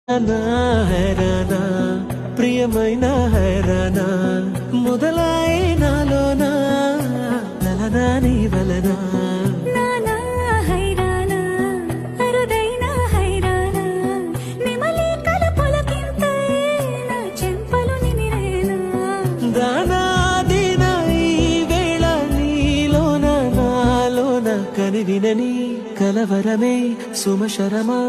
హైరానా ప్రియమైన హైరానా మొదలై నాలోనా నలనా నీ వలనా కనివినని కలవరమే సుమశరమా